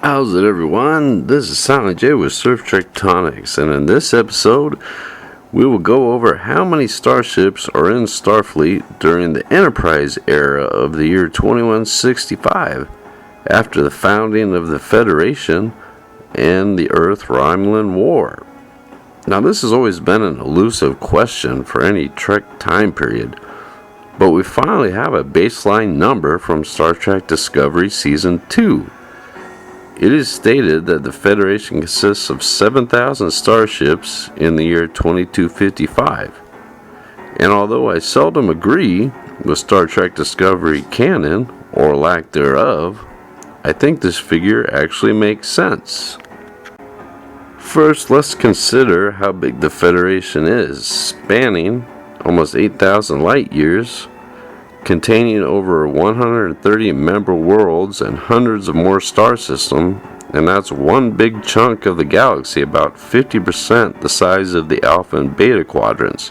How's it, everyone? This is Silent J with Surf Tectonics, and in this episode we will go over how many starships are in Starfleet during the Enterprise era of the year 2165, after the founding of the Federation and the Earth-Romulan War. Now, this has always been an elusive question for any Trek time period, but we finally have a baseline number from Star Trek Discovery Season 2. It is stated that the Federation consists of 7,000 starships in the year 2255. And although I seldom agree with Star Trek Discovery canon, or lack thereof, I think this figure actually makes sense. First, let's consider how big the Federation is, spanning almost 8,000 light years, containing over 130 member worlds and hundreds of more star systems, and that's one big chunk of the galaxy, about 50% the size of the Alpha and Beta quadrants.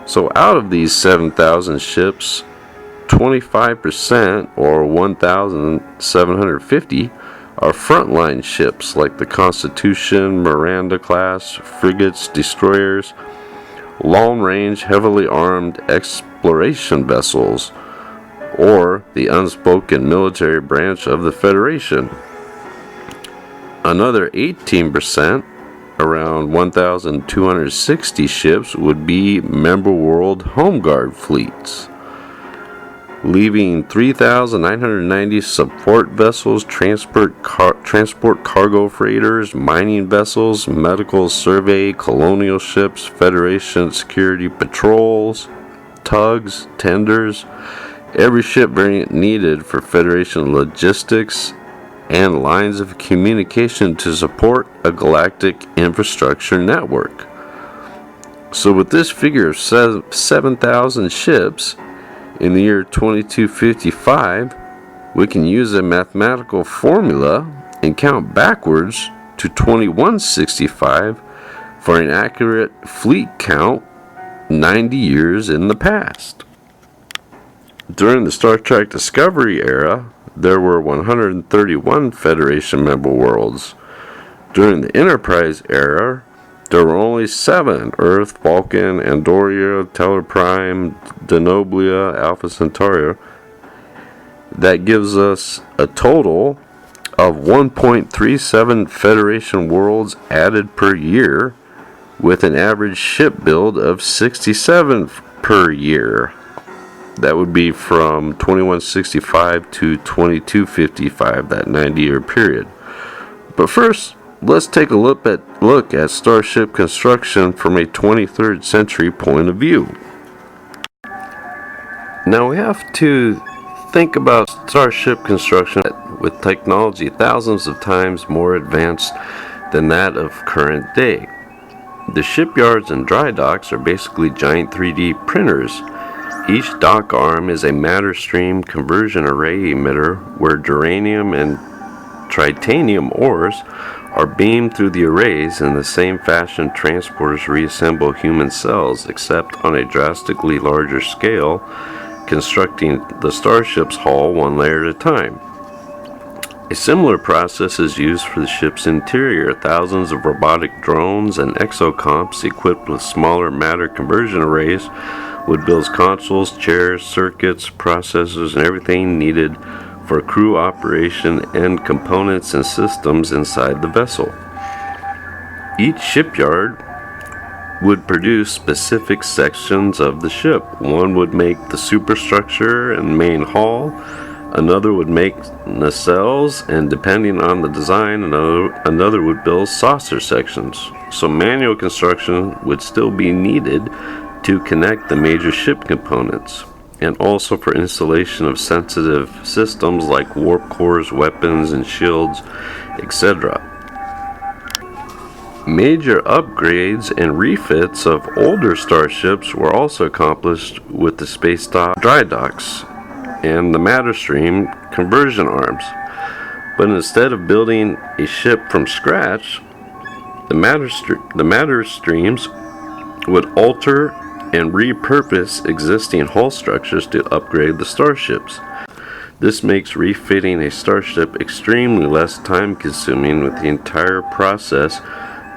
So out of these 7,000 ships, 25% or 1,750 are frontline ships like the Constitution, Miranda class, frigates, destroyers, long-range, heavily armed exploration vessels, or the unspoken military branch of the Federation. Another 18%, around 1,260 ships, would be member world home guard fleets, leaving 3,990 support vessels, transport cargo freighters, mining vessels, medical survey, colonial ships, Federation security patrols, tugs, tenders, every ship variant needed for Federation logistics, and lines of communication to support a galactic infrastructure network. So with this figure of 7,000 ships, in the year 2255, we can use a mathematical formula and count backwards to 2165 for an accurate fleet count 90 years in the past. During the Star Trek Discovery era, there were 131 Federation member worlds. During the Enterprise era, there were only 7: Earth, Vulcan, Andoria, Teleprime, Denoblia, Alpha Centauri. That gives us a total of 1.37 Federation worlds added per year, with an average ship build of 67 per year. That would be from 2165 to 2255, that 90-year period. But first, let's take a look at starship construction from a 23rd century point of view. Now we have to think about starship construction with technology thousands of times more advanced than that of current day. The shipyards and dry docks are basically giant 3D printers. Each dock arm is a matter stream conversion array emitter where duranium and titanium ores are beamed through the arrays in the same fashion transporters reassemble human cells, except on a drastically larger scale, constructing the starship's hull one layer at a time. A similar process is used for the ship's interior. Thousands of robotic drones and exocomps equipped with smaller matter conversion arrays would build consoles, chairs, circuits, processors, and everything needed for crew operation and components and systems inside the vessel. Each shipyard would produce specific sections of the ship. One would make the superstructure and main hull, another would make nacelles, and depending on the design, another would build saucer sections. So manual construction would still be needed to connect the major ship components, and also for installation of sensitive systems like warp cores, weapons, and shields, etc. Major upgrades and refits of older starships were also accomplished with the space dock, dry docks, and the matter stream conversion arms. But instead of building a ship from scratch, the matter streams would alter and repurpose existing hull structures to upgrade the starships. This makes refitting a Starship extremely less time consuming, with the entire process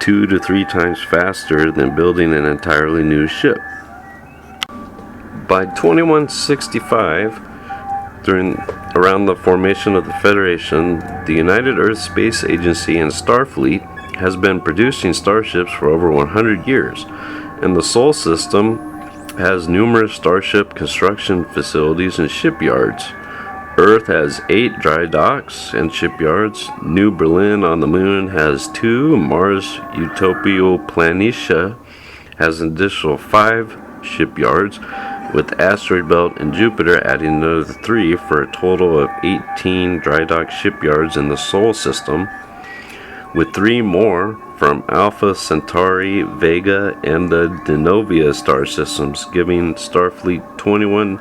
2 to 3 times faster than building an entirely new ship. By 2165, around the formation of the Federation, the United Earth Space Agency and Starfleet has been producing starships for over 100 years, and the Sol system has numerous starship construction facilities and shipyards. Earth has 8 dry docks and shipyards. New Berlin on the Moon has 2. Mars Utopia Planitia has an additional 5 shipyards, with Asteroid Belt and Jupiter adding another 3 for a total of 18 dry dock shipyards in the Sol system, with 3 more from Alpha Centauri, Vega, and the Denovia star systems, giving Starfleet 21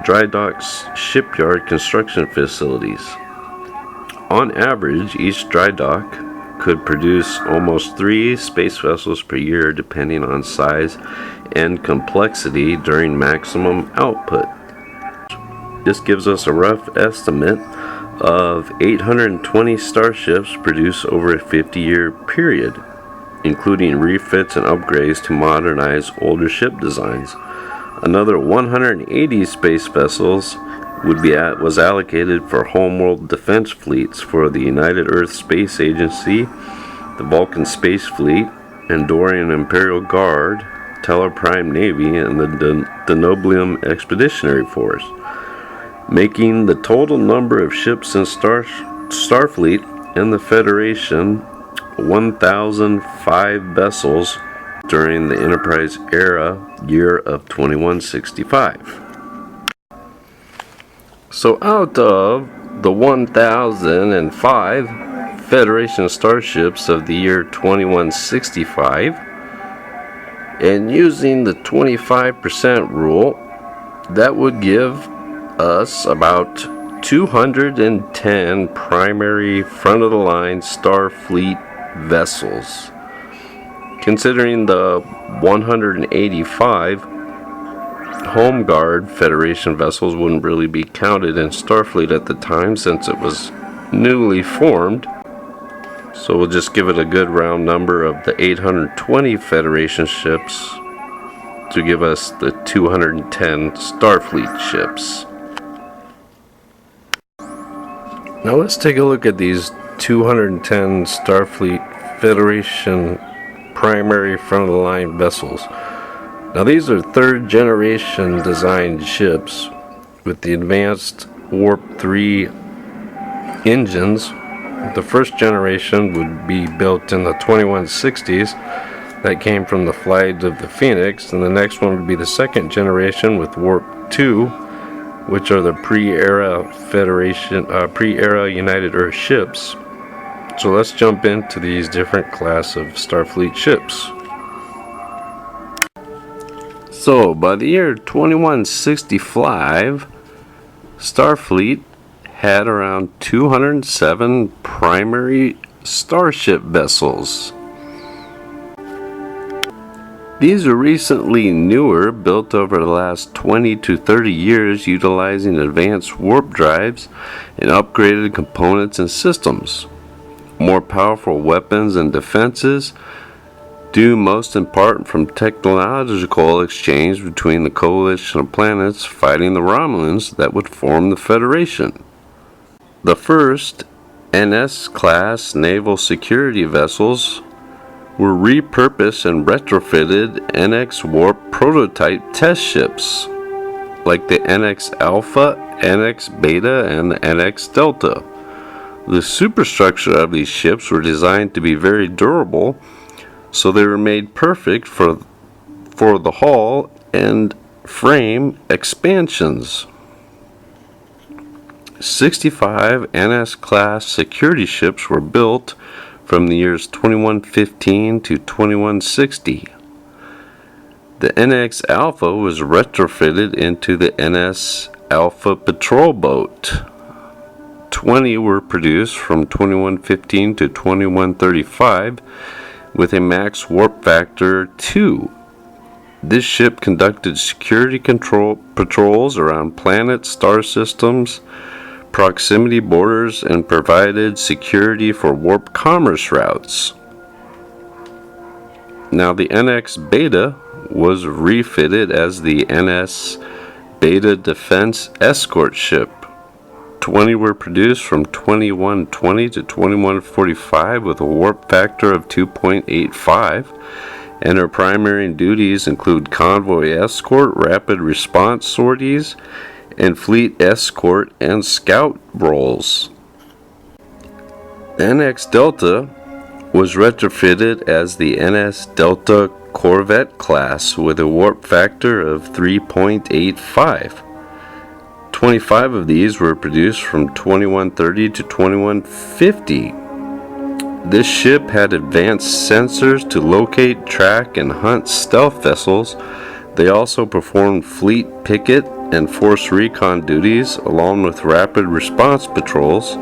dry docks shipyard construction facilities. On average, each dry dock could produce almost 3 space vessels per year, depending on size and complexity during maximum output. This gives us a rough estimate of 820 starships produced over a 50-year period, including refits and upgrades to modernize older ship designs. Another 180 space vessels was allocated for homeworld defense fleets for the United Earth Space Agency, the Vulcan Space Fleet, Andorian Imperial Guard, Teleprime Navy, and the Denoblium Expeditionary Force, making the total number of ships in Starfleet and the Federation 1,005 vessels during the Enterprise era year of 2165. So out of the 1,005 Federation starships of the year 2165, and using the 25% rule, that would give us about 210 primary front-of-the-line Starfleet vessels. Considering the 185 Home Guard Federation vessels wouldn't really be counted in Starfleet at the time, since it was newly formed. So we'll just give it a good round number of the 820 Federation ships to give us the 210 Starfleet ships. Now let's take a look at these 210 Starfleet Federation primary front-of-the-line vessels. Now these are 3rd generation designed ships with the advanced Warp 3 engines. The first generation would be built in the 2160s. That came from the flight of the Phoenix, and the next one would be the 2nd generation with Warp 2, which are the pre-era United Earth ships. So let's jump into these different class of Starfleet ships. So by the year 2165, Starfleet had around 207 primary starship vessels. These are recently newer, built over the last 20 to 30 years, utilizing advanced warp drives and upgraded components and systems. More powerful weapons and defenses, due most in part from technological exchange between the coalition of planets fighting the Romulans that would form the Federation. The first NS-class naval security vessels were repurposed and retrofitted NX Warp prototype test ships, like the NX Alpha, NX Beta, and the NX Delta. The superstructure of these ships were designed to be very durable, so they were made perfect for the hull and frame expansions. 65 NS-class security ships were built from the years 2115 to 2160. The NX Alpha was retrofitted into the NS Alpha patrol boat. 20 were produced from 2115 to 2135 with a max warp factor 2. This ship conducted security patrols around planets, star systems, proximity borders, and provided security for warp commerce routes. Now, the NX Beta was refitted as the NS Beta Defense Escort ship. 20 were produced from 2120 to 2145 with a warp factor of 2.85, and her primary duties include convoy escort, rapid response sorties, and fleet escort and scout roles. The NX Delta was retrofitted as the NS Delta Corvette class with a warp factor of 3.85. 25 of these were produced from 2130 to 2150. This ship had advanced sensors to locate, track, and hunt stealth vessels. They also performed fleet picket and force recon duties along with rapid response patrols.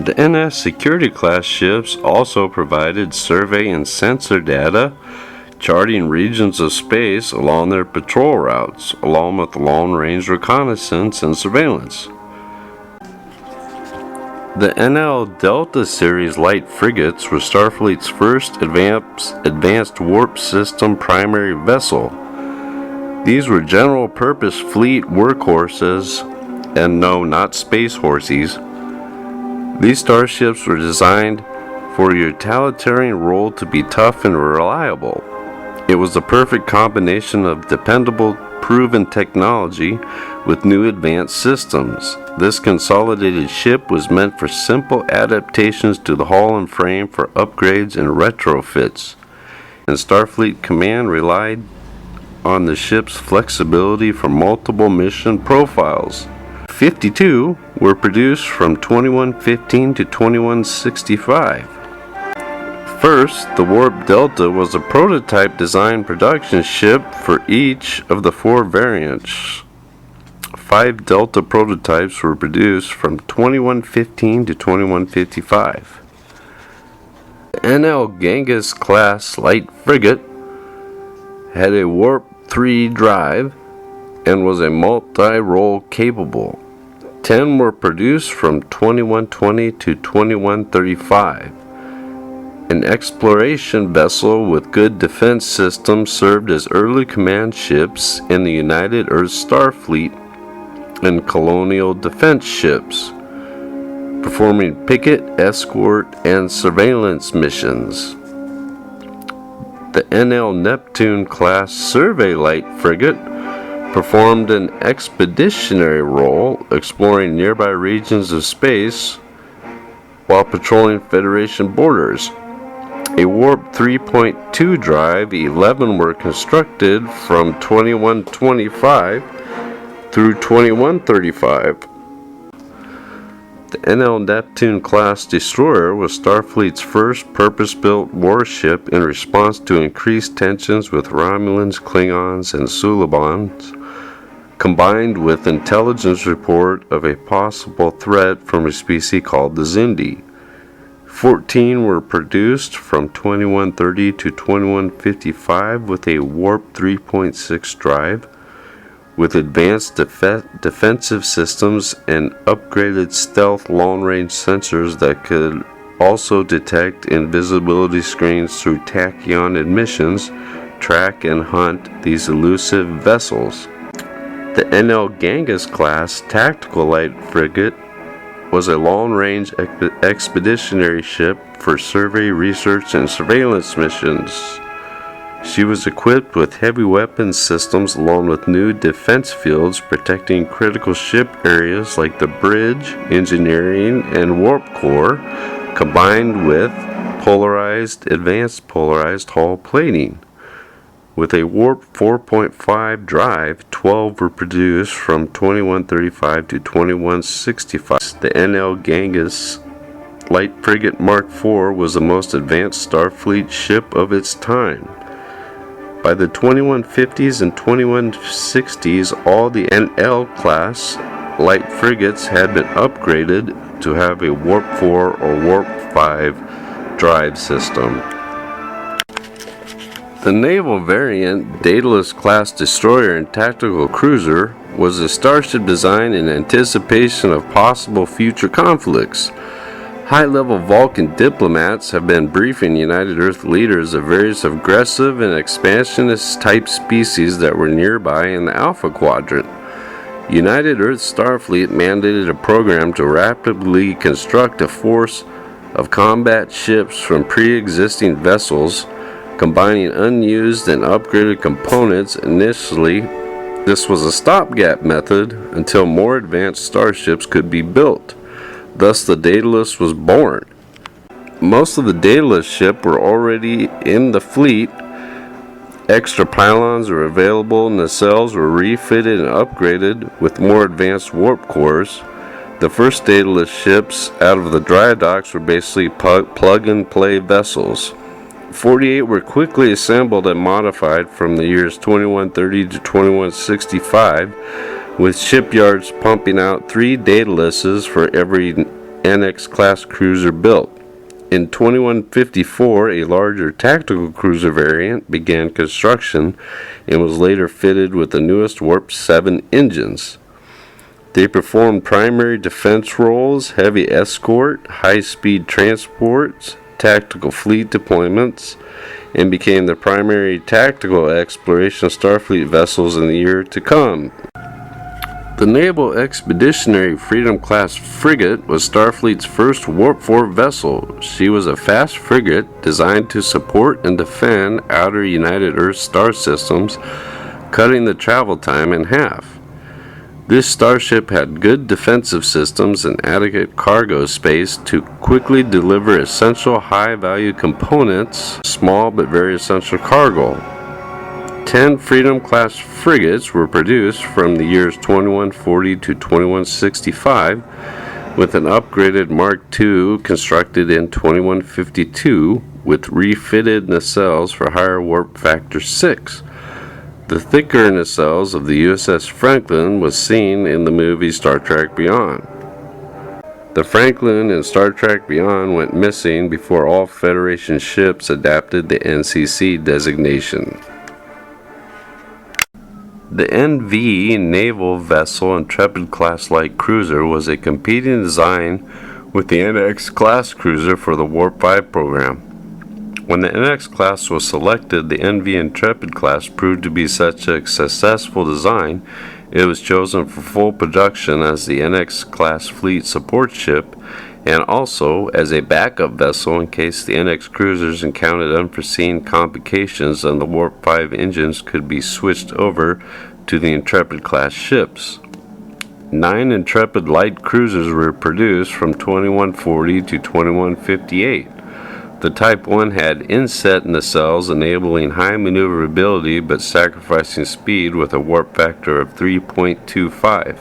The NS Security class ships also provided survey and sensor data, charting regions of space along their patrol routes, along with long-range reconnaissance and surveillance. The NL Delta series light frigates were Starfleet's first advanced warp system primary vessel. These were general-purpose fleet workhorses, and no, not space horsies. These starships were designed for a utilitarian role to be tough and reliable. It was the perfect combination of dependable, proven technology with new advanced systems. This consolidated ship was meant for simple adaptations to the hull and frame for upgrades and retrofits, and Starfleet Command relied on the ship's flexibility for multiple mission profiles. 52 were produced from 2115 to 2165. First, the Warp Delta was a prototype design production ship for each of the 4 variants. 5 Delta prototypes were produced from 2115 to 2155. The NL Genghis class light frigate had a Warp 3 drive and was a multi-role capable. 10 were produced from 2120 to 2135. An exploration vessel with good defense systems served as early command ships in the United Earth Starfleet and colonial defense ships, performing picket, escort, and surveillance missions. The NL Neptune class survey light frigate performed an expeditionary role, exploring nearby regions of space while patrolling Federation borders. A Warp 3.2 drive, 11 were constructed from 2125 through 2135. The NL Neptune class destroyer was Starfleet's first purpose-built warship in response to increased tensions with Romulans, Klingons, and Suliban's, combined with intelligence report of a possible threat from a species called the Xindi. 14 were produced from 2130 to 2155 with a Warp 3.6 drive, with advanced defensive systems and upgraded stealth long-range sensors that could also detect invisibility screens through tachyon emissions, track and hunt these elusive vessels. The NL Genghis class tactical light frigate was a long-range expeditionary ship for survey, research, and surveillance missions. She was equipped with heavy weapons systems along with new defense fields protecting critical ship areas like the bridge, engineering, and warp core, combined with advanced polarized hull plating. With a Warp 4.5 drive, 12 were produced from 2135 to 2165. The NL Genghis light frigate Mark IV was the most advanced Starfleet ship of its time. By the 2150s and 2160s, all the NL class light frigates had been upgraded to have a Warp 4 or Warp 5 drive system. The naval variant Daedalus class destroyer and tactical cruiser was a starship design in anticipation of possible future conflicts. High-level Vulcan diplomats have been briefing United Earth leaders of various aggressive and expansionist type species that were nearby in the Alpha Quadrant. United Earth Starfleet mandated a program to rapidly construct a force of combat ships from pre-existing vessels, combining unused and upgraded components. Initially, this was a stopgap method until more advanced starships could be built. Thus, the Daedalus was born. Most of the Daedalus ships were already in the fleet. Extra pylons were available, and nacelles were refitted and upgraded with more advanced warp cores. The first Daedalus ships out of the dry docks were basically plug-and-play vessels. 48 were quickly assembled and modified from the years 2130 to 2165, with shipyards pumping out 3 Daedaluses for every NX-class cruiser built. In 2154, a larger tactical cruiser variant began construction and was later fitted with the newest Warp 7 engines. They performed primary defense roles, heavy escort, high-speed transports, tactical fleet deployments, and became the primary tactical exploration Starfleet vessels in the year to come. The Naval Expeditionary Freedom-class frigate was Starfleet's first Warp 4 vessel. She was a fast frigate designed to support and defend outer United Earth star systems, cutting the travel time in half. This starship had good defensive systems and adequate cargo space to quickly deliver essential high-value components, small but very essential cargo. 10 Freedom-class frigates were produced from the years 2140 to 2165, with an upgraded Mark II constructed in 2152 with refitted nacelles for higher warp factor 6. The thicker nacelles of the USS Franklin was seen in the movie Star Trek Beyond. The Franklin in Star Trek Beyond went missing before all Federation ships adapted the NCC designation. The NV Naval Vessel Intrepid-class light cruiser was a competing design with the NX-class cruiser for the Warp 5 program. When the NX class was selected, the NV Intrepid class proved to be such a successful design, it was chosen for full production as the NX class fleet support ship and also as a backup vessel in case the NX cruisers encountered unforeseen complications and the Warp 5 engines could be switched over to the Intrepid class ships. 9 Intrepid light cruisers were produced from 2140 to 2158. The Type 1 had inset nacelles enabling high maneuverability but sacrificing speed with a warp factor of 3.25.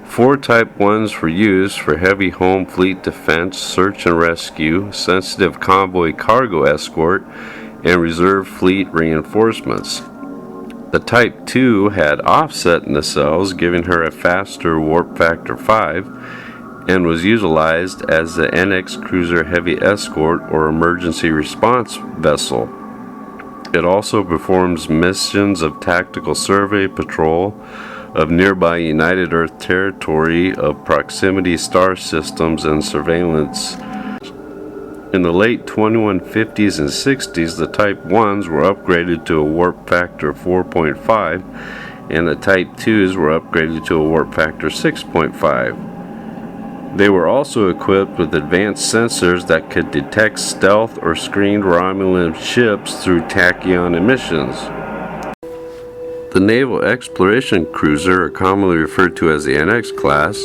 4 Type 1s were used for heavy home fleet defense, search and rescue, sensitive convoy cargo escort, and reserve fleet reinforcements. The Type 2 had offset nacelles, giving her a faster warp factor 5, and was utilized as the NX Cruiser Heavy Escort or Emergency Response Vessel. It also performs missions of tactical survey patrol of nearby United Earth territory, of proximity star systems, and surveillance. In the late 2150s and 60s, the Type 1s were upgraded to a warp factor of 4.5, and the Type 2s were upgraded to a warp factor 6.5. They were also equipped with advanced sensors that could detect stealth or screened Romulan ships through tachyon emissions. The Naval Exploration Cruiser, or commonly referred to as the NX class,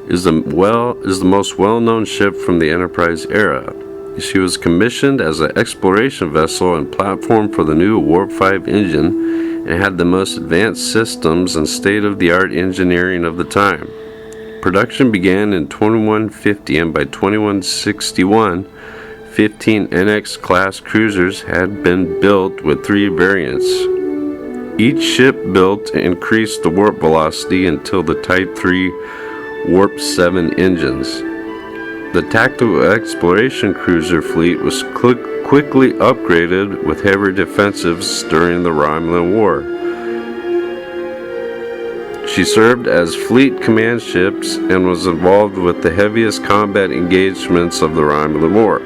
is the most well-known ship from the Enterprise era. She was commissioned as an exploration vessel and platform for the new Warp 5 engine and had the most advanced systems and state-of-the-art engineering of the time. Production began in 2150, and by 2161, 15 NX-class cruisers had been built with 3 variants. Each ship built increased the warp velocity until the Type 3 Warp 7 engines. The tactical exploration cruiser fleet was quickly upgraded with heavy defensives during the Romulan War. She served as fleet command ships and was involved with the heaviest combat engagements of the Romulan War.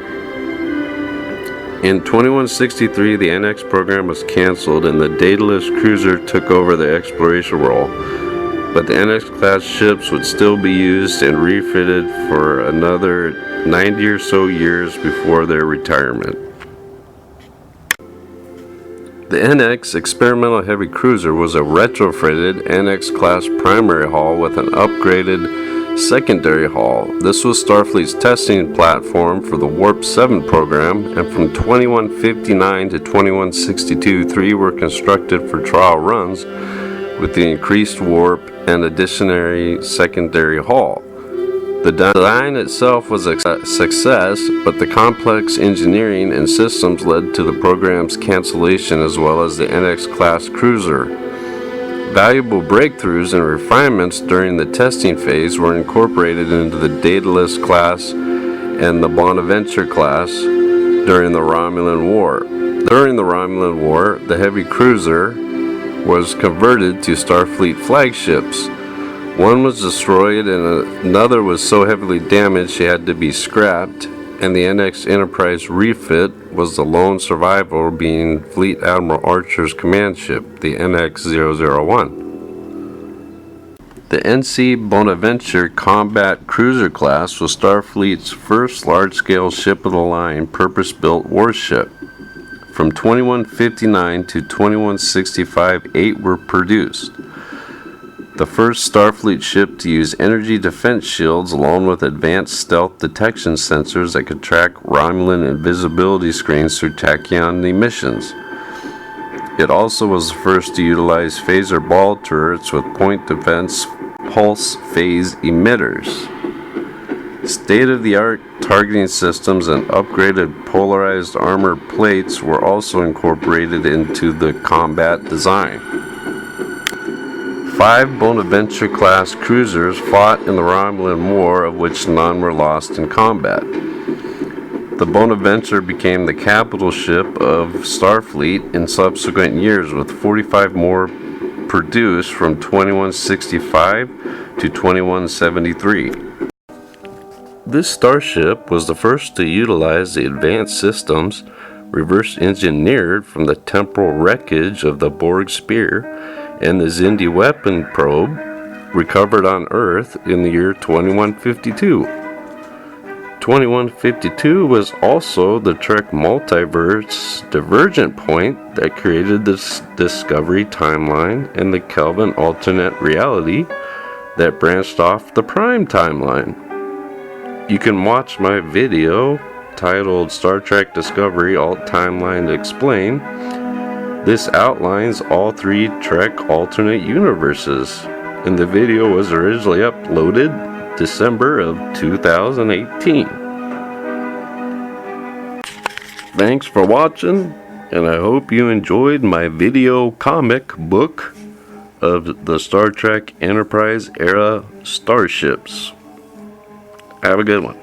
In 2163, the NX program was cancelled and the Daedalus cruiser took over the exploration role, but the NX-class ships would still be used and refitted for another 90 or so years before their retirement. The NX Experimental Heavy Cruiser was a retrofitted NX-class primary hull with an upgraded secondary hull. This was Starfleet's testing platform for the Warp 7 program, and from 2159 to 2162, 3 were constructed for trial runs with the increased warp and additional secondary hull. The design itself was a success, but the complex engineering and systems led to the program's cancellation as well as the NX-class cruiser. Valuable breakthroughs and refinements during the testing phase were incorporated into the Daedalus class and the Bonaventure class during the Romulan War. During the Romulan War, the heavy cruiser was converted to Starfleet flagships. One was destroyed and another was so heavily damaged she had to be scrapped, and the NX Enterprise refit was the lone survivor, being Fleet Admiral Archer's command ship, the NX-001. The NC Bonaventure Combat Cruiser class was Starfleet's first large-scale ship-of-the-line purpose-built warship. From 2159 to 2165, 8 were produced. The first Starfleet ship to use energy defense shields along with advanced stealth detection sensors that could track Romulan invisibility screens through tachyon emissions. It also was the first to utilize phaser ball turrets with point defense pulse phase emitters. State-of-the-art targeting systems and upgraded polarized armor plates were also incorporated into the combat design. 5 Bonaventure-class cruisers fought in the Romulan War, of which none were lost in combat. The Bonaventure became the capital ship of Starfleet in subsequent years, with 45 more produced from 2165 to 2173. This starship was the first to utilize the advanced systems reverse engineered from the temporal wreckage of the Borg Spear and the Xindi weapon probe recovered on Earth in the year 2152. 2152 was also the Trek multiverse divergent point that created this Discovery timeline and the Kelvin alternate reality that branched off the Prime timeline. You can watch my video titled Star Trek Discovery Alt Timeline Explained. This outlines all 3 Trek alternate universes, and the video was originally uploaded December of 2018. Thanks for watching, and I hope you enjoyed my video comic book of the Star Trek Enterprise era starships. Have a good one.